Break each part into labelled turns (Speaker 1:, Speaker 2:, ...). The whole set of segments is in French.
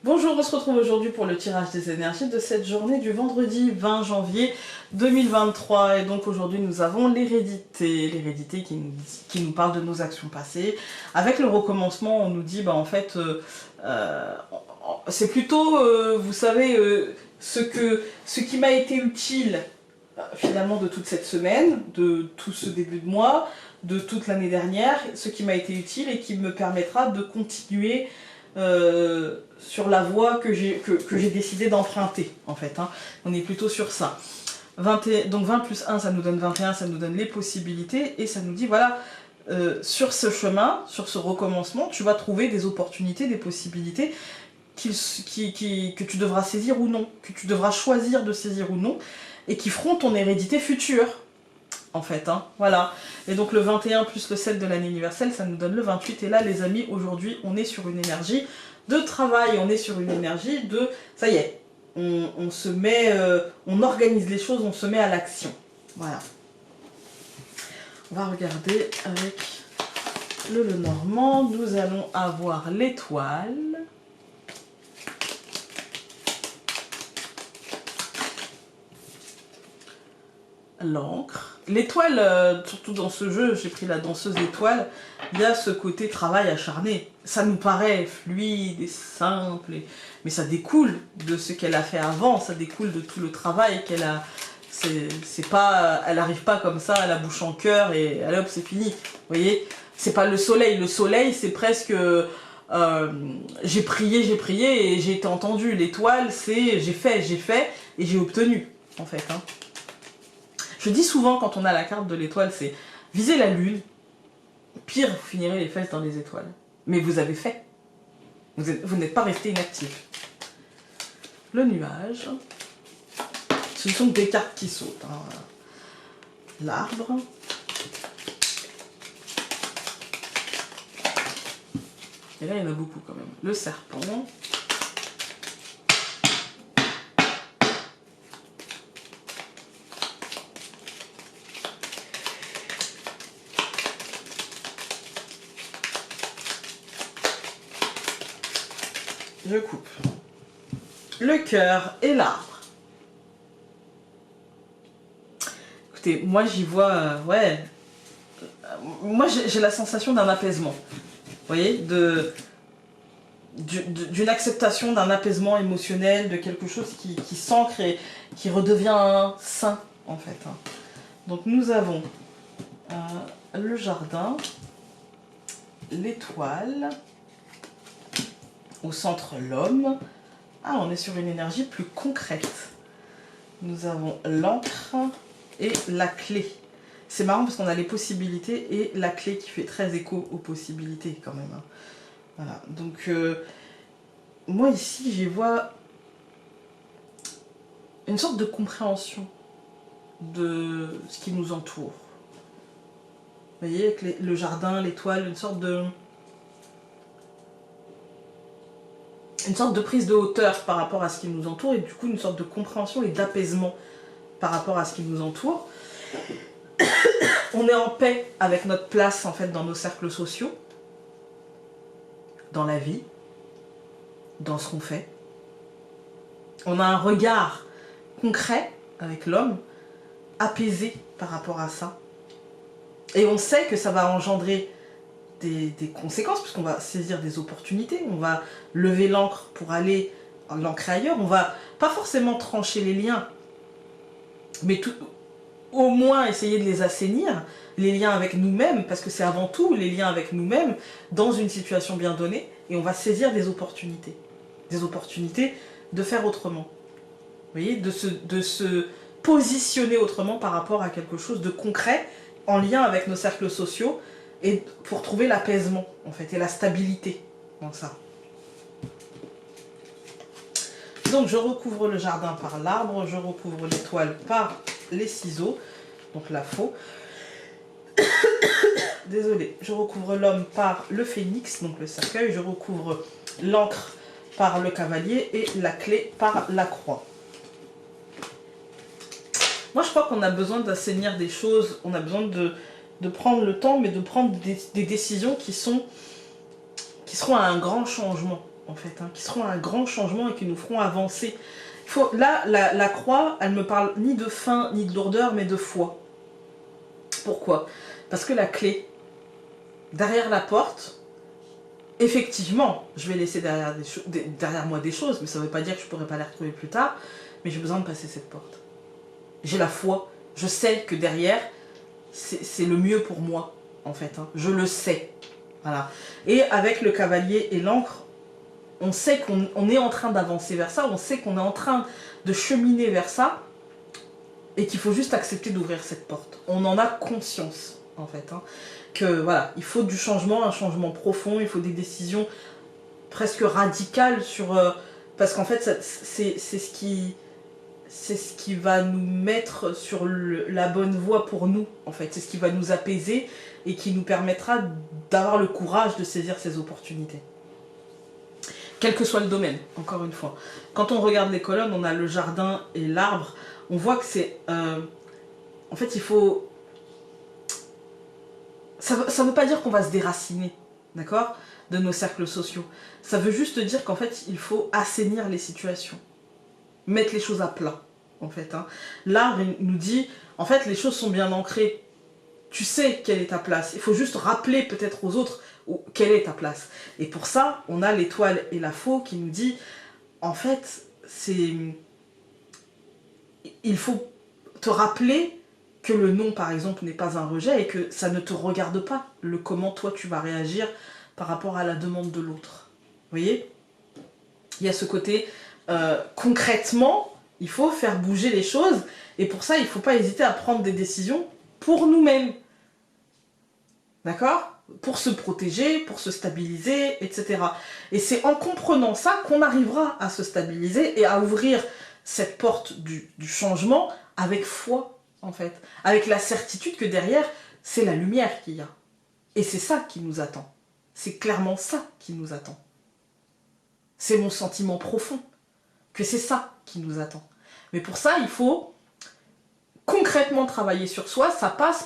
Speaker 1: Bonjour, on se retrouve aujourd'hui pour le tirage des énergies de cette journée du vendredi 20 janvier 2023. Et donc aujourd'hui nous avons l'hérédité qui nous parle de nos actions passées. Avec le recommencement, on nous dit, bah en fait, c'est plutôt, vous savez, ce qui m'a été utile finalement de toute cette semaine, de tout ce début de mois, de toute l'année dernière, ce qui m'a été utile et qui me permettra de continuer sur la voie que j'ai décidé d'emprunter, en fait. Hein. On est plutôt sur ça. Donc 20 plus 1, ça nous donne 21, ça nous donne les possibilités, et ça nous dit, voilà, sur ce chemin, sur ce recommencement, tu vas trouver des opportunités, des possibilités que tu devras saisir ou non, que tu devras choisir de saisir ou non, et qui feront ton hérédité future, en fait, hein, voilà. Et donc le 21 plus le 7 de l'année universelle, ça nous donne le 28, et là, les amis, aujourd'hui, on est sur une énergie de travail, on est sur une énergie de... Ça y est, on se met... on organise les choses, on se met à l'action, voilà. On va regarder avec le Lenormand, nous allons avoir l'étoile... l'encre. L'étoile, surtout dans ce jeu, j'ai pris la danseuse étoile, il y a ce côté travail acharné. Ça nous paraît fluide et simple, mais ça découle de ce qu'elle a fait avant, ça découle de tout le travail qu'elle a... C'est pas... Elle n'arrive pas comme ça, à la bouche en cœur et allez hop, c'est fini. Vous voyez? C'est pas le soleil. Le soleil, c'est presque... j'ai prié et j'ai été entendu. L'étoile, c'est j'ai fait et j'ai obtenu, en fait. Hein. Je dis souvent quand on a la carte de l'étoile, c'est viser la lune, pire vous finirez les fesses dans les étoiles. Mais vous avez fait. Vous n'êtes pas resté inactif. Le nuage. Ce sont des cartes qui sautent. Hein. L'arbre. Et là il y en a beaucoup quand même. Le serpent. Je coupe. Le cœur et l'arbre. Écoutez, moi j'y vois, ouais. Moi j'ai la sensation d'un apaisement. Vous voyez, d'une acceptation, d'un apaisement émotionnel, de quelque chose qui s'ancre et qui redevient sain, en fait. Hein. Donc nous avons le jardin, l'étoile. Au centre, l'homme. Ah, on est sur une énergie plus concrète. Nous avons l'encre et la clé. C'est marrant parce qu'on a les possibilités et la clé qui fait très écho aux possibilités quand même. Hein. Voilà, donc moi ici, j'y vois une sorte de compréhension de ce qui nous entoure. Vous voyez, avec le jardin, l'étoile, une sorte de prise de hauteur par rapport à ce qui nous entoure et du coup une sorte de compréhension et d'apaisement par rapport à ce qui nous entoure. On est en paix avec notre place en fait dans nos cercles sociaux, dans la vie, dans ce qu'on fait. On a un regard concret avec l'homme, apaisé par rapport à ça. Et on sait que ça va engendrer des conséquences, puisqu'on va saisir des opportunités, on va lever l'encre pour aller l'ancrer ailleurs, on va pas forcément trancher les liens, mais au moins essayer de les assainir, les liens avec nous-mêmes, parce que c'est avant tout les liens avec nous-mêmes dans une situation bien donnée, et on va saisir des opportunités de faire autrement. Vous voyez, de se positionner autrement par rapport à quelque chose de concret, en lien avec nos cercles sociaux, et pour trouver l'apaisement, en fait, et la stabilité dans ça. Donc, je recouvre le jardin par l'arbre, je recouvre l'étoile par les ciseaux, donc la faux. Désolée, je recouvre l'homme par le phénix, donc le cercueil, je recouvre l'encre par le cavalier et la clé par la croix. Moi, je crois qu'on a besoin d'assainir des choses, on a besoin de prendre le temps, mais de prendre des décisions qui sont qui seront à un grand changement, en fait, hein, qui seront à un grand changement et qui nous feront avancer. Là, la croix, elle me parle ni de faim, ni de lourdeur, mais de foi. Pourquoi? Parce que la clé, derrière la porte, effectivement, je vais laisser derrière moi des choses, mais ça ne veut pas dire que je ne pourrai pas les retrouver plus tard, mais j'ai besoin de passer cette porte. J'ai la foi, je sais que derrière, c'est le mieux pour moi, en fait, hein. Je le sais. Voilà. Et avec le cavalier et l'encre, on sait qu'on est en train d'avancer vers ça, on sait qu'on est en train de cheminer vers ça, et qu'il faut juste accepter d'ouvrir cette porte. On en a conscience, en fait, hein, que voilà, il faut du changement, un changement profond, il faut des décisions presque radicales sur... parce qu'en fait, c'est ce qui va nous mettre sur la bonne voie pour nous, en fait. C'est ce qui va nous apaiser et qui nous permettra d'avoir le courage de saisir ces opportunités. Quel que soit le domaine, encore une fois. Quand on regarde les colonnes, on a le jardin et l'arbre. On voit que c'est... en fait, il faut... Ça veut pas dire qu'on va se déraciner, d'accord, de nos cercles sociaux. Ça veut juste dire qu'en fait, il faut assainir les situations. Mettre les choses à plat, en fait, hein. L'arbre nous dit, en fait, les choses sont bien ancrées. Tu sais quelle est ta place. Il faut juste rappeler peut-être aux autres quelle est ta place. Et pour ça, on a l'étoile et la faux qui nous dit, en fait, il faut te rappeler que le non, par exemple, n'est pas un rejet et que ça ne te regarde pas le comment toi tu vas réagir par rapport à la demande de l'autre. Vous voyez? Il y a ce côté, concrètement, il faut faire bouger les choses et pour ça, il ne faut pas hésiter à prendre des décisions pour nous-mêmes. D'accord? Pour se protéger, pour se stabiliser, etc. Et c'est en comprenant ça qu'on arrivera à se stabiliser et à ouvrir cette porte du changement avec foi, en fait. Avec la certitude que derrière, c'est la lumière qu'il y a. Et c'est ça qui nous attend. C'est clairement ça qui nous attend. C'est mon sentiment profond, que c'est ça qui nous attend. Mais pour ça, il faut concrètement travailler sur soi. Ça passe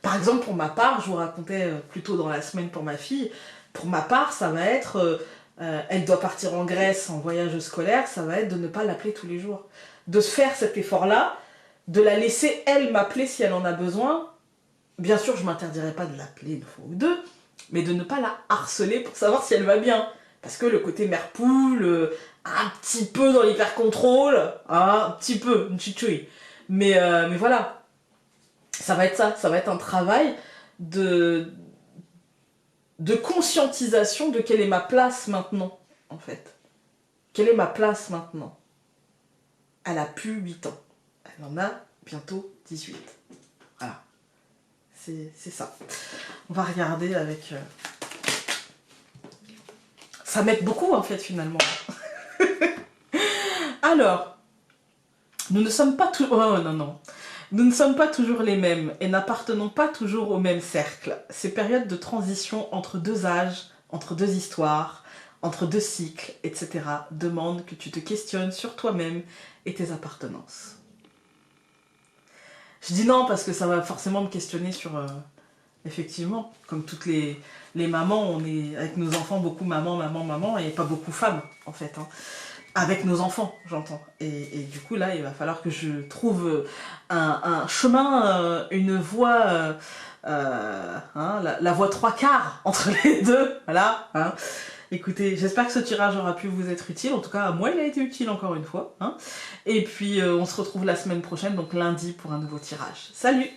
Speaker 1: par exemple, pour ma part, je vous racontais plus tôt dans la semaine pour ma fille, pour ma part, ça va être, elle doit partir en Grèce en voyage scolaire, ça va être de ne pas l'appeler tous les jours. De faire cet effort-là, de la laisser, elle, m'appeler si elle en a besoin. Bien sûr, je ne m'interdirai pas de l'appeler une fois ou deux, mais de ne pas la harceler pour savoir si elle va bien. Parce que le côté mère-poule, un petit peu dans l'hyper-contrôle, hein, un petit peu, une chitouille. Mais voilà. Ça va être ça, ça va être un travail de conscientisation de quelle est ma place maintenant, en fait. Quelle est ma place maintenant? Elle a plus 8 ans. Elle en a bientôt 18. Voilà. C'est ça. On va regarder avec... Ça m'aide beaucoup, en fait, finalement. Alors, nous ne sommes pas tous... Oh, non. Nous ne sommes pas toujours les mêmes et n'appartenons pas toujours au même cercle. Ces périodes de transition entre deux âges, entre deux histoires, entre deux cycles, etc. demandent que tu te questionnes sur toi-même et tes appartenances. Je dis non parce que ça va forcément me questionner sur... effectivement, comme toutes les mamans, on est avec nos enfants beaucoup maman, et pas beaucoup femmes, en fait, hein. Avec nos enfants, j'entends. Et du coup, là, il va falloir que je trouve un chemin, une voie, hein, la voie 3/4 entre les deux. Voilà. Hein. Écoutez, j'espère que ce tirage aura pu vous être utile. En tout cas, à moi, il a été utile encore une fois. Hein. Et puis, on se retrouve la semaine prochaine, donc lundi, pour un nouveau tirage. Salut!